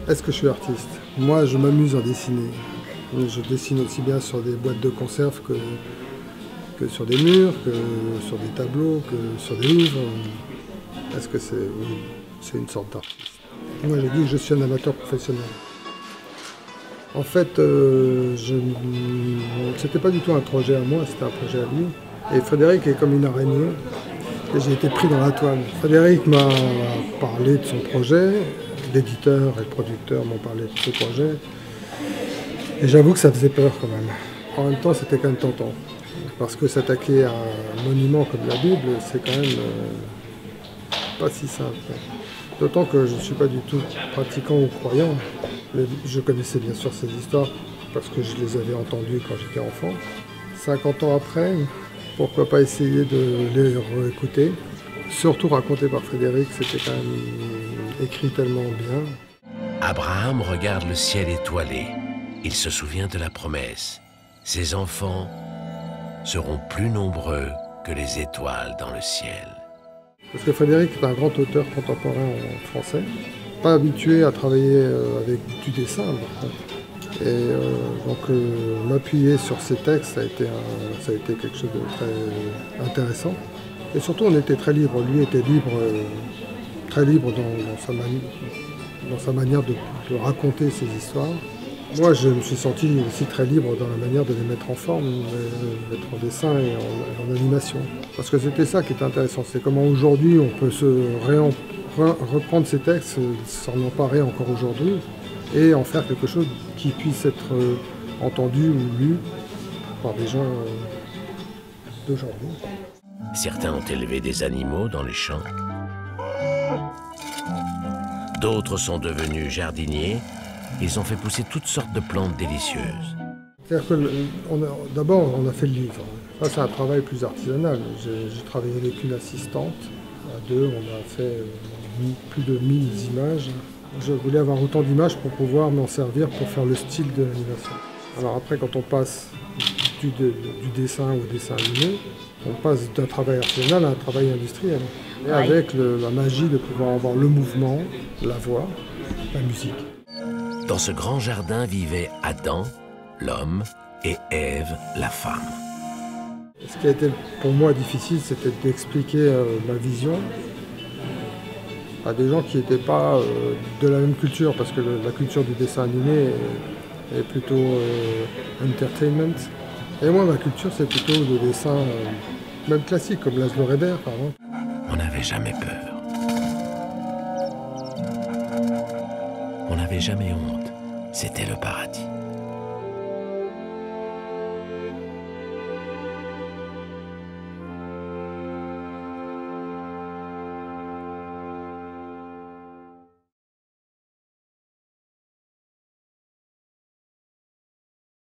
Est-ce que je suis artiste? Moi, je m'amuse à dessiner. Je dessine aussi bien sur des boîtes de conserve que sur des murs, que sur des tableaux, que sur des livres. Est-ce que c'est... Oui, c'est une sorte d'artiste. Moi, je dis que je suis un amateur professionnel. En fait, c'était pas du tout un projet à moi, c'était un projet à lui. Et Frédéric est comme une araignée. Et j'ai été pris dans la toile. Frédéric m'a parlé de son projet. L'éditeur et le producteur m'ont parlé de ce projet. Et j'avoue que ça faisait peur quand même. En même temps, c'était quand même tentant. Parce que s'attaquer à un monument comme la Bible, c'est quand même pas si simple. D'autant que je ne suis pas du tout pratiquant ou croyant. Mais je connaissais bien sûr ces histoires parce que je les avais entendues quand j'étais enfant. 50 ans après, pourquoi pas essayer de les réécouter. Surtout raconté par Frédéric, c'était quand même écrit tellement bien. Abraham regarde le ciel étoilé. Il se souvient de la promesse. Ses enfants seront plus nombreux que les étoiles dans le ciel. Parce que Frédéric est un grand auteur contemporain en français, pas habitué à travailler avec du dessin par contre. Et donc m'appuyer sur ses textes, ça a été quelque chose de très intéressant. Et surtout on était très libre, lui était libre, très libre dans sa manière de raconter ses histoires. Moi je me suis senti aussi très libre dans la manière de les mettre en forme, de mettre en dessin et en animation. Parce que c'était ça qui était intéressant, c'est comment aujourd'hui on peut reprendre ces textes, s'en emparer encore aujourd'hui, et en faire quelque chose qui puisse être entendu ou lu par des gens d'aujourd'hui. Certains ont élevé des animaux dans les champs. D'autres sont devenus jardiniers. Ils ont fait pousser toutes sortes de plantes délicieuses. C'est-à-dire que d'abord on a fait le livre. Ça c'est un travail plus artisanal. J'ai travaillé avec une assistante. À deux, on a fait plus de 1000 images. Je voulais avoir autant d'images pour pouvoir m'en servir pour faire le style de l'animation. Alors après, quand on passe du dessin au dessin animé, on passe d'un travail artisanal à un travail industriel. Et avec la magie de pouvoir avoir le mouvement, la voix, la musique. Dans ce grand jardin vivaient Adam, l'homme, et Ève, la femme. Ce qui a été pour moi difficile, c'était d'expliquer ma vision à des gens qui n'étaient pas de la même culture, parce que la culture du dessin animé est plutôt entertainment. Et moi, ma culture, c'est plutôt le dessin, même classique, comme Laszlo Reber, par exemple. On n'avait jamais peur. On n'avait jamais honte. C'était le paradis.